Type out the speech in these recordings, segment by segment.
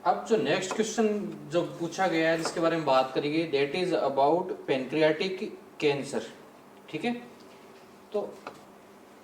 अब जो next question जो पूछा गया है जिसके बारे में बात करेंगे that is about pancreatic cancer. ठीक है, तो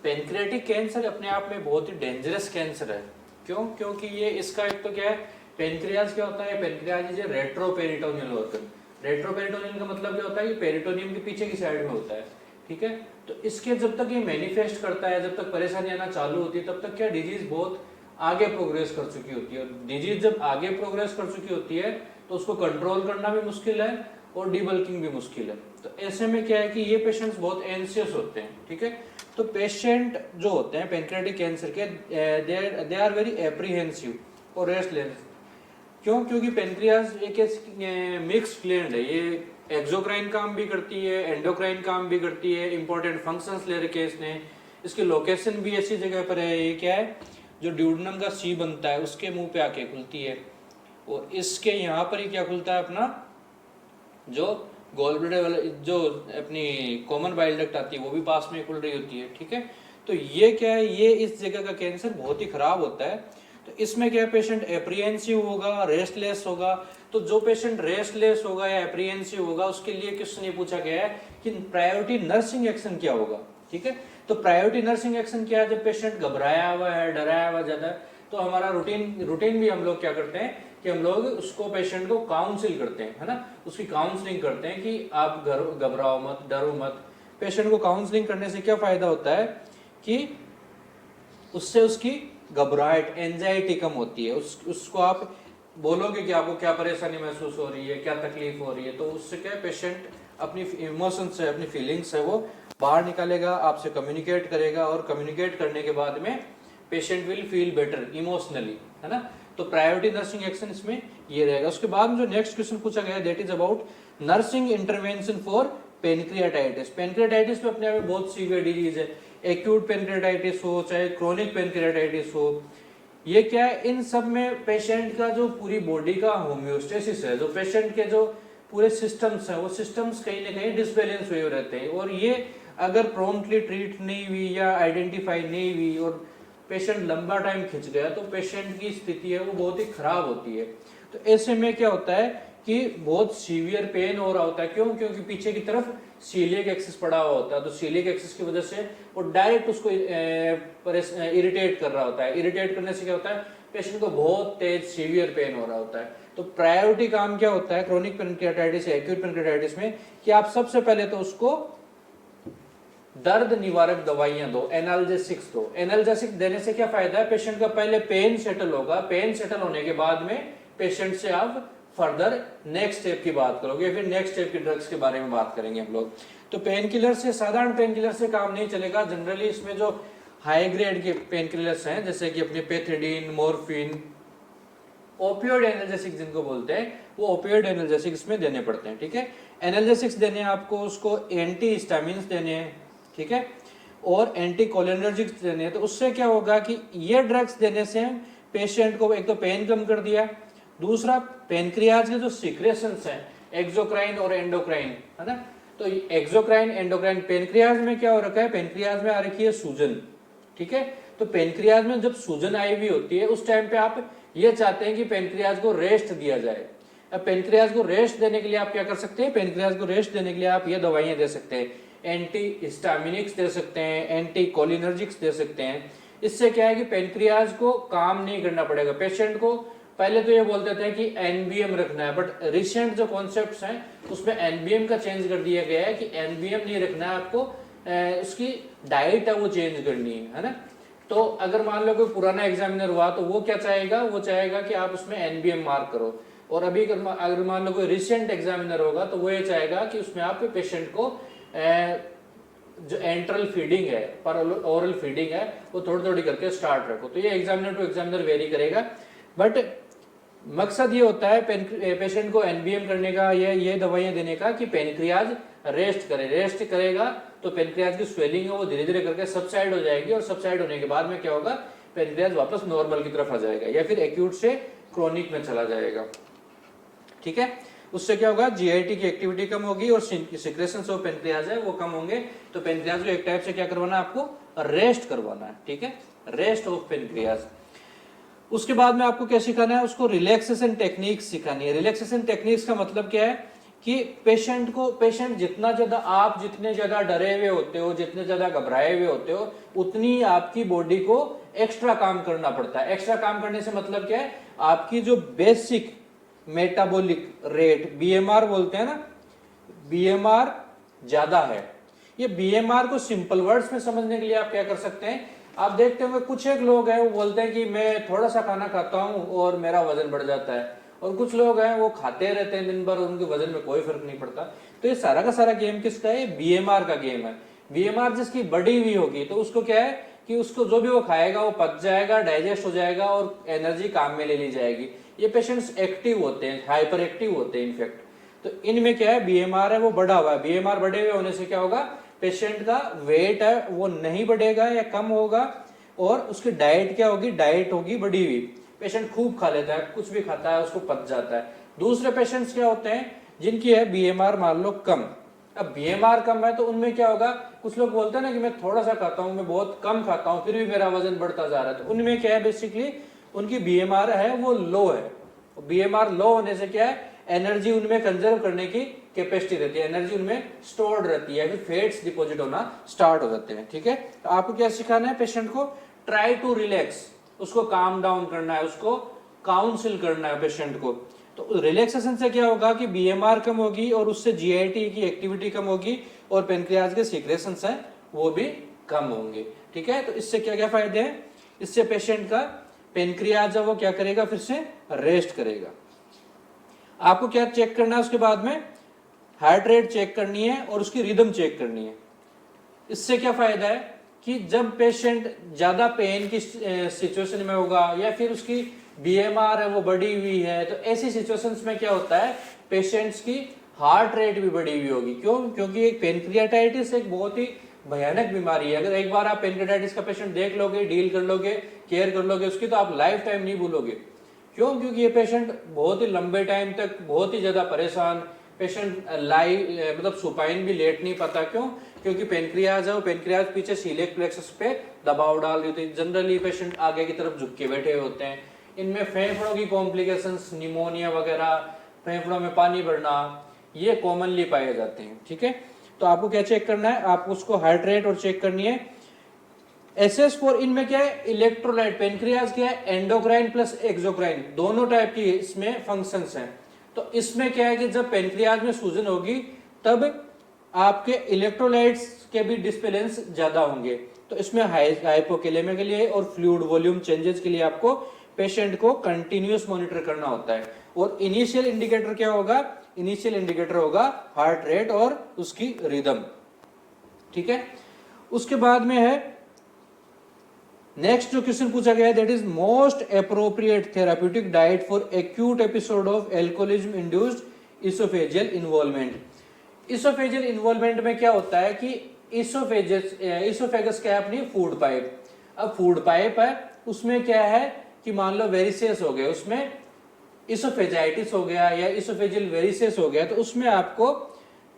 पेनक्रियाटिक कैंसर अपने आप में बहुत ही डेंजरस कैंसर है। क्यों? क्योंकि ये इसका एक तो क्या है, पेनक्रियाज क्या होता है, pancreas is retroperitoneal organ. Retroperitoneal का मतलब क्या होता है कि पेरिटोनियम के पीछे की साइड में होता है। ठीक है, तो इसके जब तक ये मैनिफेस्ट करता है, जब तक परेशानी आना चालू होती है, तब तक क्या डिजीज बहुत आगे प्रोग्रेस कर चुकी होती है। और डिजीज जब आगे प्रोग्रेस कर चुकी होती है तो उसको कंट्रोल करना भी मुश्किल है और डीबल्किंग भी मुश्किल है। तो ऐसे में क्या है कि ये पेशेंट्स बहुत एंशियस होते हैं। ठीक है, तो पेशेंट जो होते हैं पेनक्रियाटिक कैंसर के दे आर वेरी एप्रीहेंसिव और रेस्टलेस। क्यों? क्योंकि पेनक्रियाज एक मिक्स्ड ग्लैंड है। ये एक्सोक्राइन काम भी करती है, एंडोक्राइन काम भी करती है, इंपॉर्टेंट फंक्शंस ले रखे हैं इसने। इसकी लोकेशन भी ऐसी जगह पर है। ये क्या है, जो ड्यूडनम का सी बनता है उसके मुंह पे आके खुलती है, और इसके यहाँ पर ही क्या खुलता है अपना जो गॉल ब्लैडर वाला जो अपनी कॉमन बाइल डक्ट आती है वो भी पास में खुल रही होती है। ठीक है, तो ये क्या है, ये इस जगह का कैंसर बहुत ही खराब होता है। तो इसमें क्या पेशेंट एप्रीहेंसिव होगा, रेस्टलेस होगा। तो जो पेशेंट रेस्टलेस होगा या एप्रीहेंसिव होगा उसके लिए क्वेश्चन ये पूछा गया है कि प्रायोरिटी नर्सिंग एक्शन क्या होगा। ठीक है, तो प्रायोरिटी नर्सिंग एक्शन क्या है, जब पेशेंट घबराया हुआ है, डराया हुआ ज्यादा, तो हमारा रूटीन भी हम लोग क्या करते हैं कि हम लोग उसको पेशेंट को काउंसिल करते हैं, है ना, उसकी काउंसलिंग करते हैं कि आप घबराओ मत, डरो मत। पेशेंट को काउंसलिंग करने से क्या फायदा होता है कि उससे उसकी घबराहट, एंजाइटी कम होती है। उसको आप बोलोगे कि आपको क्या परेशानी महसूस हो रही है, क्या तकलीफ हो रही है, तो उससे क्या पेशेंट अपनी इमोशंस से, अपनी फीलिंग्स है वो बाहर निकालेगा, आपसे कम्युनिकेट करेगा, और कम्युनिकेट करने के बाद में patient will feel better emotionally, है ना। तो प्रायोरिटी नर्सिंग एक्शन इसमें ये रहेगा। उसके बाद में जो नेक्स्ट क्वेश्चन पूछा गया that is about nursing intervention for pancreatitis. Pancreatitis में अपने आप में बहुत सीवियर डिजीज है। एक्यूट पेनक्रियाटाइटिस हो चाहे क्रोनिक पेनक्रियाटाइटिस हो, ये क्या है, इन सब में पेशेंट का जो पूरी बॉडी का होम्योस्टेसिस है, जो पेशेंट के जो पूरे सिस्टम्स हैं वो सिस्टम्स कहीं ना कहीं डिसबैलेंस हुए रहते हैं। और ये अगर प्रॉम्प्टली ट्रीट नहीं हुई या आइडेंटिफाई नहीं हुई और पेशेंट लंबा टाइम खिंच गया तो पेशेंट की स्थिति है वो बहुत ही खराब होती है। तो ऐसे में क्या होता है कि बहुत सीवियर पेन हो रहा होता है। क्यों? क्योंकि पीछे की तरफ सीलियक एक्सिस पड़ा हुआ होता है, तो सीलियक एक्सिस की वजह से वो डायरेक्ट उसको इरिटेट कर रहा होता है। इरिटेट करने से क्या होता है, पेशेंट को बहुत तेज सीवियर पेन हो रहा होता है। तो प्रायोरिटी काम क्या होता है क्रोनिक पेनक्रियाटाइटिस या एक्यूट पेनक्रियाटाइटिस में, कि आप सबसे पहले तो उसको दर्द निवारक दवाइयां दो, एनाल्जेसिक्स दो। एनाल्जेसिक देने से क्या फायदा है, पेशेंट का पहले पेन सेटल होगा, पेन सेटल होने के बाद में पेशेंट से आप फर्दर नेक्स्ट स्टेप की बात करोगे, फिर नेक्स्ट स्टेप की ड्रग्स के बारे में बात करेंगे हम लोग। तो पेन किलर से, साधारण पेन किलर से काम नहीं चलेगा। जनरली इसमें जो हाई ग्रेड के पेन किलर्स हैं जैसे कि अपने पेथिडीन, मॉर्फिन, ओपियोइड एनाल्जेसिक जिनको बोलते हैं, वो ओपियोइड एनाल्जेसिक इसमें देने पड़ते हैं। ठीक है, एनाल्जेसिक्स देने हैं आपको, उसको एंटी हिस्टामिन्स देने हैं, ठीक है, और एंटी कोलिनर्जिक्स देने हैं। तो उससे क्या होगा कि ये ड्रग्स देने से पेशेंट को एक तो पेन कम कर दिया, दूसरा पेनक्रियाज के जो सीक्रेशंस हैं एक्सोक्राइन और एंडोक्राइन, है ना, तो एक्सोक्राइन एंडोक्राइन, पेनक्रियाज में क्या हो रखा है, पेनक्रियाज में आ रखी है सूजन। ठीक है, तो पेनक्रियाज में जब सूजन आई हुई होती है उस टाइम पे आप ये चाहते हैं कि पेनक्रियाज को रेस्ट दिया जाए। अब पेनक्रियाज को रेस्ट देने के लिए आप क्या कर सकते हैं, पेनक्रियाज को रेस्ट देने के लिए आप ये दवाइयां दे सकते हैं, एंटी हिस्टामिनिक्स दे सकते हैं, एंटी कोलिनर्जिक्स दे सकते हैं। इससे क्या है कि पेनक्रियाज को काम नहीं करना पड़ेगा। पेशेंट को पहले तो ये बोलते थे कि एनबीएम रखना है, बट रिसेंट जो कॉन्सेप्ट्स हैं उसमें एनबीएम का चेंज कर दिया गया है कि एनबीएम नहीं रखना है, आपको उसकी डाइट है वो चेंज करनी है ना। तो अगर मान लो कोई पुराना एग्जामिनर हुआ तो वो क्या चाहेगा, वो चाहेगा कि आप उसमें एनबीएम मार्क करो। और अभी अगर मान लो कोई रिसेंट एग्जामिनर होगा तो वो ये चाहेगा कि उसमें आप पेशेंट को जो एंट्रल फीडिंग है, पर ओरल फीडिंग है, वो थोड़ी थोड़ी करके स्टार्ट रखो। तो ये एग्जामिनर टू एग्जामिनर वेरी करेगा, बट मकसद ये होता है पेशेंट को एनबीएम करने का, ये दवाइयां देने का कि पेनक्रियाज रेस्ट करे। रेस्ट करेगा तो पेनक्रियाज की स्वेलिंग है वो धीरे धीरे करके सबसाइड हो जाएगी, और सबसाइड होने के बाद में क्या होगा, पेनक्रियाज वापस नॉर्मल की तरफ आ जाएगा या फिर एक्यूट से क्रोनिक में चला जाएगा। ठीक है, उससे क्या होगा, जीआईटी की एक्टिविटी कम होगी और सिक्रेशंस ऑफ पेनक्रियाज है वो कम होंगे। तो पेनक्रियाज को एक टाइप से क्या करवाना है, आपको रेस्ट करवाना है। ठीक है, रेस्ट ऑफ पेनक्रियाज। उसके बाद में आपको क्या सिखाना है, उसको रिलैक्सेशन टेक्निक्स सिखानी है। रिलैक्सेशन टेक्निक्स का मतलब क्या है कि पेशेंट जितने ज्यादा डरे हुए होते हो, जितने ज्यादा घबराए हुए होते हो, उतनी आपकी बॉडी को एक्स्ट्रा काम करना पड़ता है। एक्स्ट्रा काम करने से मतलब क्या है, आपकी जो बेसिक मेटाबॉलिक रेट बीएमआर बोलते हैं ना, बीएमआर ज्यादा है। ये बीएमआर को सिंपल वर्ड्स में समझने के लिए आप क्या कर सकते हैं, आप देखते होंगे कुछ एक लोग हैं वो बोलते हैं कि मैं थोड़ा सा खाना खाता हूं और मेरा वजन बढ़ जाता है, और कुछ लोग हैं वो खाते रहते हैं दिन भर और उनके वजन में कोई फर्क नहीं पड़ता। तो ये सारा का सारा गेम किसका है, बीएमआर का गेम है। बीएमआर जिसकी बढ़ी हुई होगी तो उसको क्या है कि उसको जो भी वो खाएगा वो पच जाएगा, डाइजेस्ट हो जाएगा और एनर्जी काम में ले ली जाएगी। ये पेशेंट्स एक्टिव होते हैं, हाइपर एक्टिव होते हैं इनफेक्ट। तो इनमें क्या है, बीएमआर है वो बढ़ा हुआ है। बीएमआर बढ़े हुए होने से क्या होगा, पेशेंट का वेट है वो नहीं बढ़ेगा या कम होगा, और उसकी डाइट क्या होगी, डाइट होगी बढ़ी हुई। पेशेंट खूब खा लेता है, कुछ भी खाता है उसको पच जाता है। दूसरे पेशेंट्स क्या होते हैं जिनकी है बीएमआर मान लो कम। अब बीएमआर कम है तो उनमें क्या होगा, कुछ लोग बोलते हैं ना कि मैं थोड़ा सा खाता हूं, मैं बहुत कम खाता हूं, फिर भी मेरा वजन बढ़ता जा रहा है। तो उनमें क्या है, बेसिकली उनकी बीएमआर है वो लो है। बीएमआर लो होने से क्या है, एनर्जी उनमें कंजर्व करने की कैपेसिटी रहती है, एनर्जी उनमें स्टोर्ड रहती है, फिर फैट्स डिपॉजिट होना स्टार्ट हो जाते हैं। ठीक है, तो आपको क्या सिखाना है, पेशेंट को ट्राई टू रिलैक्स, उसको काम डाउन करना है, उसको काउंसिल करना है पेशेंट को। तो रिलैक्सेशन से क्या होगा कि बीएमआर कम होगी और उससे जीआईटी की एक्टिविटी कम होगी और पेनक्रियाज के सीक्रेशंस हैं वो भी कम होंगे। ठीक है, तो इससे क्या क्या फायदे हैं, इससे पेशेंट का पेनक्रियाज है वो क्या करेगा, फिर से रेस्ट करेगा। आपको क्या चेक करना है, उसके बाद में हार्ट रेट चेक करनी है और उसकी रिदम चेक करनी है। इससे क्या फायदा है कि जब पेशेंट ज्यादा पेन की सिचुएशन में होगा या फिर उसकी बीएमआर है वो बढ़ी हुई है, तो ऐसी सिचुएशंस में क्या होता है, पेशेंट्स की हार्ट रेट भी बढ़ी हुई होगी। क्यों, क्योंकि एक पेनक्रियाटाइटिस एक बहुत ही भयानक बीमारी है। अगर एक बार आप पेनक्रियाटाइटिस का पेशेंट देख लोगे, डील कर लोगे, केयर कर लोगे उसकी, तो आप लाइफ टाइम नहीं भूलोगे। क्यों, क्योंकि ये पेशेंट बहुत ही लंबे टाइम तक बहुत ही ज्यादा परेशान, पेशेंट मतलब सुपाइन भी लेट नहीं पाता। क्यों, क्योंकि पेनक्रियाज है वो पेनक्रियाज पीछे सीलिएक प्लेक्सस पे दबाव डाल रही थी। जनरली पेशेंट आगे की तरफ झुक के बैठे होते हैं। इनमें फेफड़ों की कॉम्प्लिकेशंस, निमोनिया वगैरह, फेफड़ों में पानी भरना, ये कॉमनली पाए जाते हैं। ठीक है, तो आपको क्या चेक करना है, आप उसको हार्ट रेट और चेक करनी है। SS4 इनमें क्या है, इलेक्ट्रोलाइट, पेनक्रियाज क्या है, एंडोक्राइन प्लस एक्सोक्राइन, दोनों टाइप की इसमें फंक्शंस हैं। तो इसमें क्या है कि जब पेनक्रियाज में सूजन होगी तब आपके इलेक्ट्रोलाइट्स के भी डिस्बैलेंस ज्यादा होंगे। तो इसमें हाइपोकैलेमिया के लिए और फ्लूइड वॉल्यूम चेंजेस के लिए आपको पेशेंट को कंटिन्यूस मॉनिटर करना होता है। और इनिशियल इंडिकेटर क्या होगा, इनिशियल इंडिकेटर होगा हार्ट रेट और उसकी रिदम। ठीक है, उसके बाद में है नेक्स्ट जो क्वेश्चन पूछा गया है, that is most appropriate therapeutic diet for acute episode of alcoholism induced oesophageal involvement. Oesophageal involvement में क्या होता है कि इसोफेगस क्या है, अपनी फूड पाइप। अब फूड पाइप है, उसमें क्या है कि मान लो वेरिसेस हो गए, उसमें इसोफेजाइटिस हो गया या इसोफेजियल वेरिसेस हो गया, तो उसमें आपको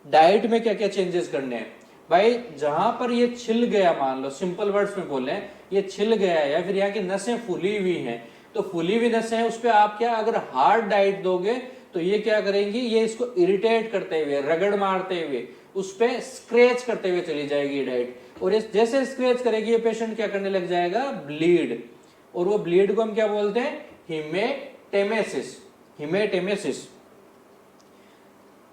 डाइट में क्या क्या चेंजेस करने हैं भाई। जहां पर ये छिल गया, मान लो सिंपल वर्ड्स में बोले, ये छिल गया है या फिर यहाँ की नसें फूली हुई हैं, तो फूली हुई नसें हैं, उस पर आप क्या अगर हार्ड डाइट दोगे तो ये क्या करेंगी, ये इसको इरिटेट करते हुए, रगड़ मारते हुए, उस पर स्क्रैच करते हुए चली जाएगी डाइट। और जैसे स्क्रैच करेगी ये पेशेंट क्या करने लग जाएगा, ब्लीड। और वो ब्लीड को हम क्या बोलते हैं, हिमेटेमेसिस। हिमेटेमेसिस।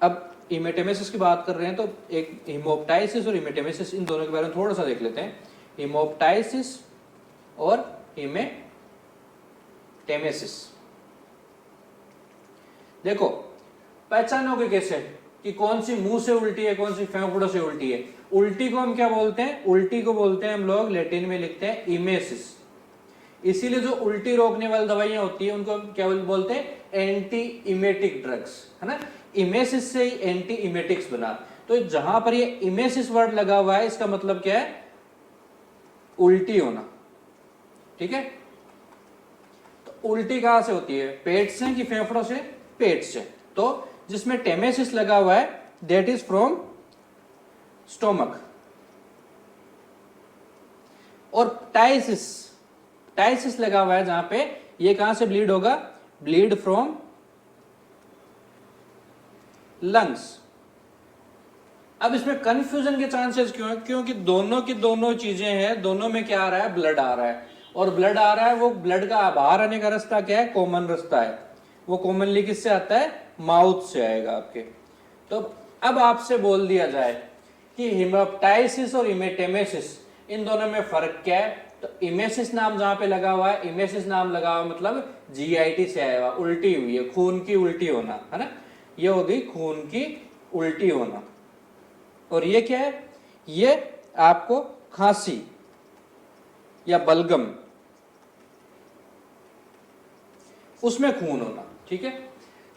अब हिमेटेमेसिस की बात कर रहे हैं तो एक हिमोप्टाइसिस और हिमेटेमेसिस, इन दोनों के बारे में थोड़ा सा देख लेते हैं। हिमोप्टाइसिस और हिमेटेमेसिस, देखो पहचानोगे कैसे कि कौन सी मुंह से उल्टी है, कौन सी फेफड़ों से उल्टी है। उल्टी को हम क्या बोलते हैं, उल्टी को बोलते हैं हम लोग लैटिन में लिखते हैं इमेसिस। इसीलिए जो उल्टी रोकने वाली दवाइयां होती है उनको हम क्या बोलते हैं, एंटी इमेटिक ड्रग्स, है ना। इमेसिस से ही एंटी इमेटिक्स बना। तो जहां पर ये इमेसिस वर्ड लगा हुआ है इसका मतलब क्या है, उल्टी होना। ठीक है, तो उल्टी कहां से होती है, पेट से कि फेफड़ों से, पेट से। तो जिसमें टेमेसिस लगा हुआ है दैट इज फ्रॉम स्टोमक। और टाइसिस लगा हुआ है जहां पे ये कहां से ब्लीड होगा? Bleed from lungs. अब इसमें कंफ्यूजन के चांसेस क्यों है? क्योंकि दोनों की दोनों चीजें हैं, दोनों में क्या आ रहा है? ब्लड आ रहा है, और ब्लड आ रहा है, वो ब्लड का बाहर आने का रास्ता क्या है? कॉमन रास्ता है। वो कॉमनली किससे आता है? माउथ से आएगा आपके। तो अब आपसे बोल दिया जाए कि हिमेप्टाइसिस और इमेटेमेसिस, इन दोनों में फर्क क्या है? तो इमेसिस नाम जहां पे लगा हुआ है, इमेसिस नाम लगा हुआ मतलब जीआईटी से आया हुआ, उल्टी हुई है, खून की उल्टी होना, है ना? ये हो गई खून की उल्टी होना। और ये क्या है? ये आपको खांसी या बलगम, उसमें खून होना, ठीक है?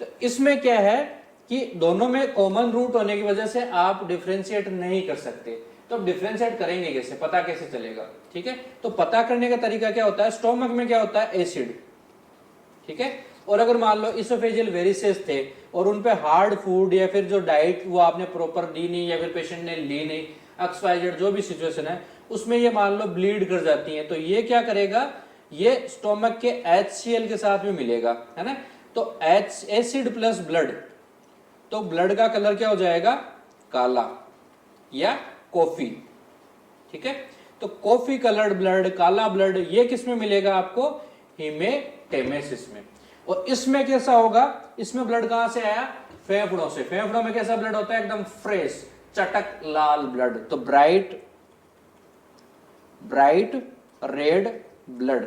तो इसमें क्या है कि दोनों में कॉमन रूट होने की वजह से आप डिफरेंशिएट नहीं कर सकते। तो अब डिफरेंशिएट करेंगे कैसे? पता कैसे चलेगा? ठीक है, तो पता करने का तरीका क्या होता है? स्टोमक में क्या होता है? एसिड, ठीक है? और अगर मान लो इसोफेजियल वेरिसेस थे और उन पे हार्ड फूड या फिर जो डाइट वो आपने प्रॉपर दी नहीं, या फिर पेशेंट ने ली नहीं, XYZ जो भी सिचुएशन है, उसमें ये मान लो ब्लीड कर जाती है, तो ये क्या करेगा? ये स्टोमक के HCl के साथ में मिलेगा, है ना? तो एसिड प्लस ब्लड, तो ब्लड का कलर क्या हो जाएगा? काला या कॉफी, ठीक है? तो कॉफी कलर्ड ब्लड, काला ब्लड, ये किस में मिलेगा आपको? हिमेटेमेसिस में। और इसमें कैसा होगा? इसमें ब्लड कहां से आया? फेफड़ों से। फेफड़ों में कैसा ब्लड होता है? एकदम फ्रेश, चटक लाल ब्लड, तो ब्राइट रेड ब्लड।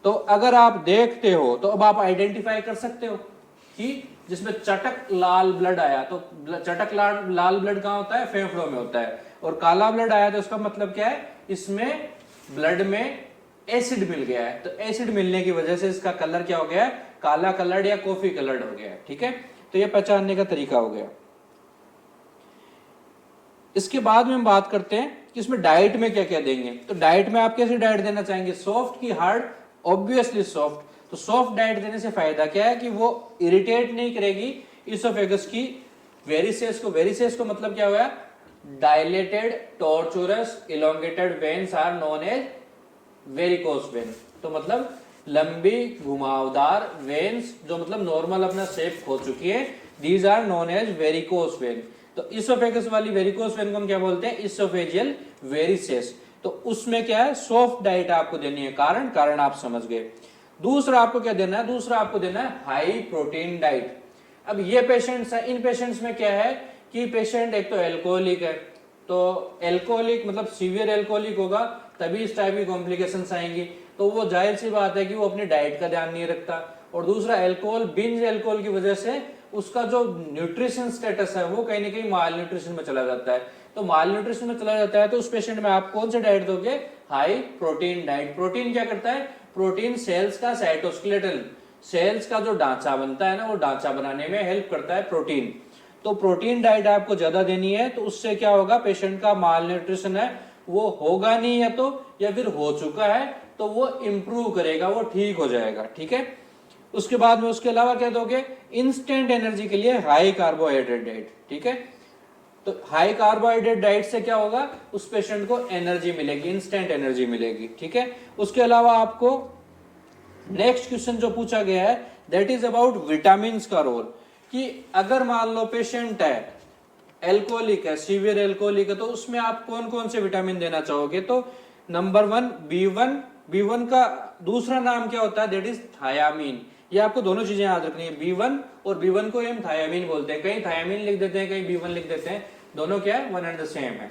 तो अगर आप देखते हो तो अब आप आइडेंटिफाई कर सकते हो कि जिसमें चटक लाल ब्लड आया, तो चटक लाल ब्लड कहां होता है? फेफड़ों में होता है। और काला ब्लड आया तो इसका मतलब क्या है? इसमें ब्लड में एसिड मिल गया है, तो एसिड मिलने की वजह से इसका कलर क्या हो गया है? काला कलर्ड या कॉफी कलर्ड हो गया है, ठीक है? तो ये पहचानने का तरीका हो गया। इसके बाद में हम बात करते हैं कि इसमें डाइट में क्या क्या देंगे। तो डाइट में आप कैसी डाइट देना चाहेंगे? सॉफ्ट की हार्ड? Obviously soft. तो सॉफ्ट डाइट देने से फायदा क्या है कि वो इरिटेट नहीं करेगी इसोफेगस की वेरिसेस को। वेरिसेस को मतलब क्या हुआ? Dilated tortuous elongated veins are known as varicose vein. तो मतलब लंबी घुमावदार वेन्स जो मतलब नॉर्मल अपना शेप खो चुकी है, these are known as varicose vein. तो इसोफेगस वाली वेरिकोस वेन को हम क्या बोलते हैं? Oesophageal varices. तो उसमें क्या है? सॉफ्ट डाइट आपको देनी है। कारण आप समझ गए। दूसरा आपको क्या देना है? दूसरा आपको देना है हाई प्रोटीन डाइट। अब ये पेशेंट्स है, इन पेशेंट्स में क्या है कि पेशेंट एक तो एल्कोहलिक है, तो एल्कोहलिक मतलब सीवियर एल्कोहलिक होगा, तभी इस टाइप की कॉम्प्लिकेशंस आएंगी। तो वो जाहिर सी बात है कि वो अपनी डाइट का ध्यान नहीं रखता। और दूसरा अल्कोहल, बिंज अल्कोहल की वजह से उसका जो न्यूट्रिशन स्टेटस है वो कहीं ना कहीं माल न्यूट्रिशन में चला जाता है। तो माल न्यूट्रिशन में चला जाता है तो उस पेशेंट में आप कौन सी डाइट दोगे? High protein diet. प्रोटीन क्या करता है? प्रोटीन सेल्स का साइटोस्केलेटल, सेल्स का जो ढांचा बनता है ना, वो ढांचा बनाने में हेल्प करता है प्रोटीन। तो प्रोटीन डाइट आपको ज्यादा देनी है। तो उससे क्या होगा? पेशेंट का माल न्यूट्रिशन है वो होगा नहीं, या फिर हो चुका है तो वो इंप्रूव करेगा, वो ठीक हो जाएगा, ठीक है? उसके बाद में उसके अलावा क्या दोगे? इंस्टेंट एनर्जी के लिए हाई कार्बोहाइड्रेट डाइट, ठीक है? तो हाई कार्बोहाइड्रेट डाइट से क्या होगा? उस पेशेंट को एनर्जी मिलेगी, इंस्टेंट एनर्जी मिलेगी, ठीक है? उसके अलावा आपको नेक्स्ट क्वेश्चन जो पूछा गया है दैट इज अबाउट विटामिन का रोल, कि अगर मान लो पेशेंट है एल्कोहलिक है, सीवियर एल्कोहलिक है, तो उसमें आप कौन कौन से विटामिन देना चाहोगे? तो नंबर 1 B1 का दूसरा नाम क्या होता है? That is thiamine. ये आपको दोनों चीजें याद रखनी है, B1 और B1 को हम थायामीन बोलते हैं। कहीं थायामीन लिख देते हैं, कहीं B1 लिख देते हैं, दोनों क्या है? वन एंड द सेम है।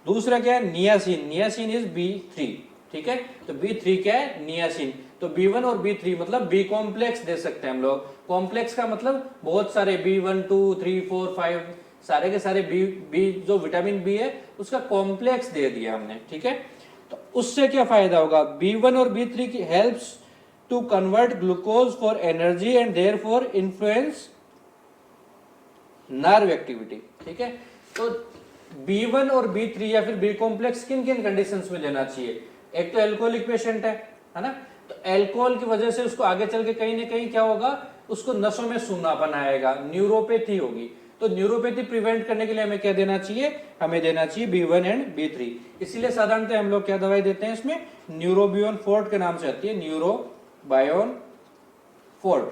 दूसरा क्या है? नियासिन। नियासिन इज B3, ठीक है? तो B3 क्या है? नियासिन। तो B1 और B3 मतलब B कॉम्प्लेक्स दे सकते हैं हम लोग। कॉम्प्लेक्स का मतलब बहुत सारे B1 2 3 4 5 सारे के सारे बी जो विटामिन बी है उसका कॉम्प्लेक्स दे दिया हमने, ठीक है? तो उससे क्या फायदा होगा? B1 और B3 की helps to convert glucose for energy and therefore influence nerve activity, ठीक है? तो B1 और B3 या फिर बी कॉम्प्लेक्स किन किन कंडीशंस में लेना चाहिए? एक तो एल्कोहलिक पेशेंट है ना? तो एल्कोहल की वजह से उसको आगे चल के कहीं ना कहीं क्या होगा? उसको नसों में सूनापन आएगा, न्यूरोपैथी होगी। तो न्यूरोपैथी प्रिवेंट करने के लिए हमें क्या देना चाहिए? हमें देना चाहिए B1 एंड B3। इसीलिए साधारणतः हम लोग क्या दवाई देते हैं इसमें? न्यूरोबियोन फोर्ट के नाम से आती है, न्यूरोबियोन बायोन फोर्ड,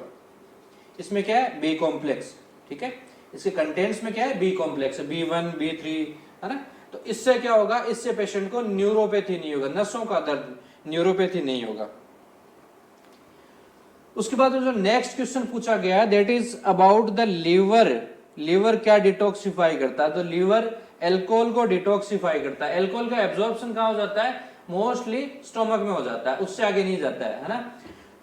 इसमें क्या है बी कॉम्प्लेक्स, ठीक है। इसके कंटेंट्स में क्या है बी कॉम्प्लेक्स, B1 B3 है ना। तो इससे क्या होगा, इससे पेशेंट को न्यूरोपैथी नहीं होगा, नसों का दर्द, न्यूरोपैथी नहीं होगा। उसके बाद जो नेक्स्ट क्वेश्चन पूछा गया है that is about the liver. Liver क्या डिटॉक्सिफाई करता है, तो लीवर एल्कोहल को डिटॉक्सिफाई करता है। एल्कोहल का एब्जॉर्प्शन कहाँ हो जाता है, मोस्टली स्टोमक में हो जाता है, उससे आगे नहीं जाता है ना।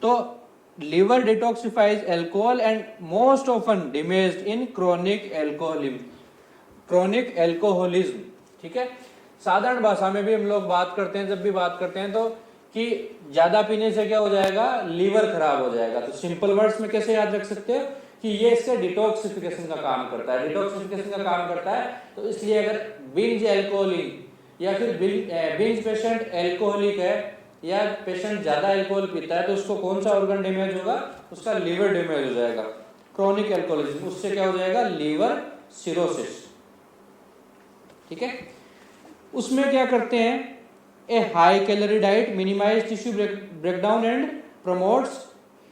तो liver detoxifies alcohol and most often damaged in chronic alcoholism, ठीक है। साधारण भाषा में भी हम लोग बात करते हैं, जब भी बात करते हैं तो कि ज्यादा पीने से क्या हो जाएगा, लीवर खराब हो जाएगा। तो सिंपल वर्ड्स में कैसे याद रख सकते हो कि ये इससे डिटॉक्सिफिकेशन का काम करता है, डिटॉक्सिफिकेशन का काम करता है। तो इसलिए अगर बिंज एल्कोहलिक या फिर बिंज पेशेंट एल्कोहलिक है या पेशेंट ज्यादा अल्कोहल पीता है तो उसको कौन सा ऑर्गन डैमेज होगा, उसका लीवर डैमेज हो जाएगा। क्रोनिक एल्कोहलिज्म, उससे क्या हो जाएगा लीवर सिरोसिस, ठीक है। उसमें क्या करते हैं, a high calorie diet minimise tissue breakdown and promotes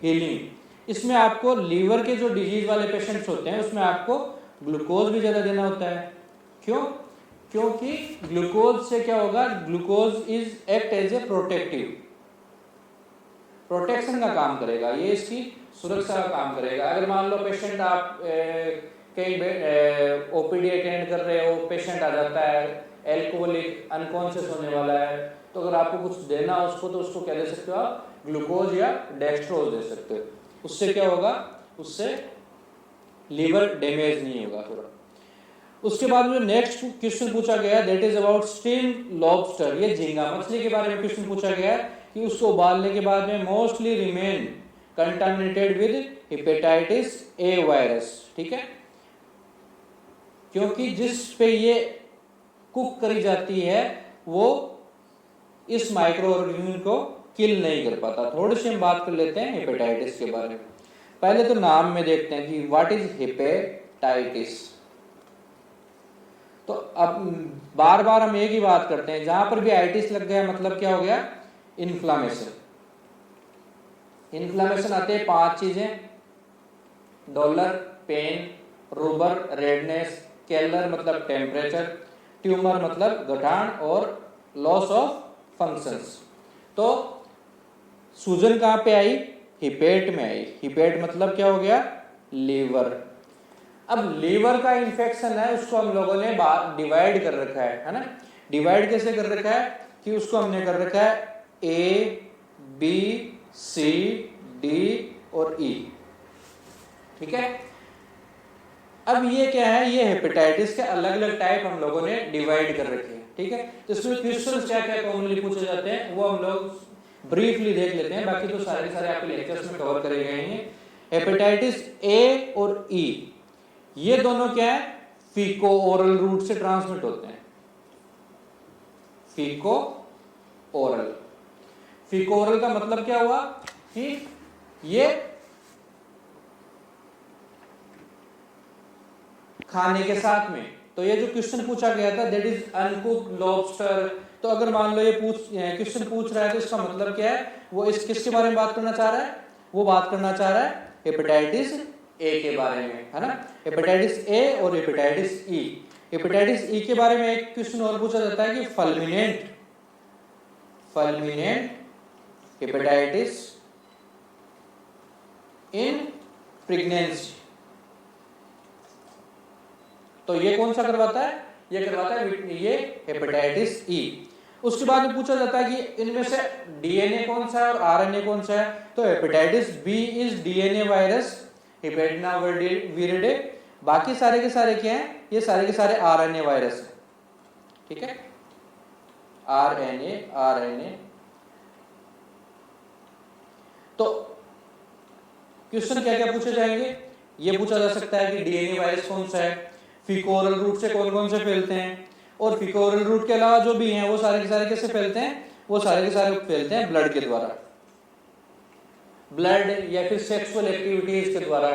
healing. इसमें आपको लीवर के जो डिजीज वाले पेशेंट्स होते हैं उसमें आपको ग्लूकोज भी ज्यादा देना होता है। क्यों, क्योंकि ग्लूकोज से क्या होगा, glucose is act as a protective, protection का काम करेगा, ये इसकी सुरक्षा का काम करेगा। अगर मान लो पेशेंट आप कहीं ओपीडी अटेंड कर रहे हो, पेशेंट आ जाता है एल्कोहलिक अनकॉन्शियस होने वाला है, तो अगर आपको कुछ देना हो उसको, तो उसको क्या दे सकते हो आप, ग्लूकोज या डेक्स्ट्रोज दे सकते हो। उससे क्या होगा, उससे लीवर डैमेज नहीं होगा पूरा। उसके बाद में नेक्स्ट क्वेश्चन पूछा गया that is about steam lobster. ये झींगा मछली के बारे में क्वेश्चन पूछा गया कि उसको उबालने के बाद में mostly remain contaminated with hepatitis A virus, ठीक है। क्योंकि जिस पे ये कुक करी जाती है वो इस माइक्रो ऑर्गेनिज्म को किल नहीं कर पाता। थोड़ी सी हम बात कर लेते हैं हेपेटाइटिस के बारे में। पहले तो नाम में देखते हैं कि व्हाट इज हेपेटाइटिस। तो अब बार बार हम एक ही बात करते हैं, जहां पर भी आइटिस लग गया मतलब क्या हो गया, इन्फ्लामेशन। इन्फ्लामेशन आते हैं 5 चीजें, डॉलर, पेन, रूबर, रेडनेस, केलर मतलब टेम्परेचर, ट्यूमर मतलब गठान और लॉस ऑफ फंक्शंस। तो सूजन कहां पे आई, हिपेट में आई। हिपेट मतलब क्या हो गया, लीवर। अब लीवर का इंफेक्शन है, उसको हम लोगों ने डिवाइड कर रखा है ना। डिवाइड कैसे कर रखा है कि उसको हमने कर रखा है ए बी सी डी और ई, ठीक है। अब ये क्या है, ये हेपेटाइटिस के अलग अलग टाइप हम लोगों ने डिवाइड कर रखे हैं, ठीक है। तो इसमें क्वेश्चंस क्या क्या कॉमनली पूछे जाते हैं वो हम लोग ब्रीफली देख लेते हैं, बाकी तो सारे सारे आपके लेक्चर्स में कवर करे गए हैं। हेपेटाइटिस ए और ई ये दोनों क्या है, फीको ओरल रूट से ट्रांसमिट होते हैं। फीको ओरल, फीको ओरल का मतलब क्या हुआ कि ये खाने के साथ में। तो ये जो क्वेश्चन पूछा गया था दैट इज अनकुक्ड लॉबस्टर। तो अगर मान लो ये क्वेश्चन पूछ रहा है तो इसका मतलब क्या है, वो इस किसके बारे में बात करना चाह रहा है, वो बात करना चाह रहा है हेपेटाइटिस ए के बारे में, है ना। हेपेटाइटिस ए और हेपेटाइटिस ई। हेपेटाइटिस ई के बारे में एक क्वेश्चन और पूछा जाता है कि फल्मिनेंट हेपेटाइटिस इन प्रेगनेंसी। तो ये कौन सा करवाता है, ये करवाता है ये हेपेटाइटिस ई। उसके बाद में पूछा जाता है कि इनमें से डीएनए कौन सा है और आरएनए कौन सा है। तो hepatitis B is DNA virus Hepadnaviridae. बाकी सारे के सारे क्या हैं, ये सारे के सारे आरएनए वायरस है, ठीक है। आरएनए। तो क्वेश्चन क्या क्या पूछे जाएंगे, ये पूछा जा सकता है कि डीएनए वायरस कौन सा है, फीको ओरल रूट से कौन कौन से फैलते हैं, और फीको ओरल रूट के अलावा जो भी हैं वो सारे के सारे कैसे फैलते हैं, वो सारे के सारे फैलते हैं ब्लड के द्वारा, ब्लड या फिर सेक्सुअल एक्टिविटीज के द्वारा।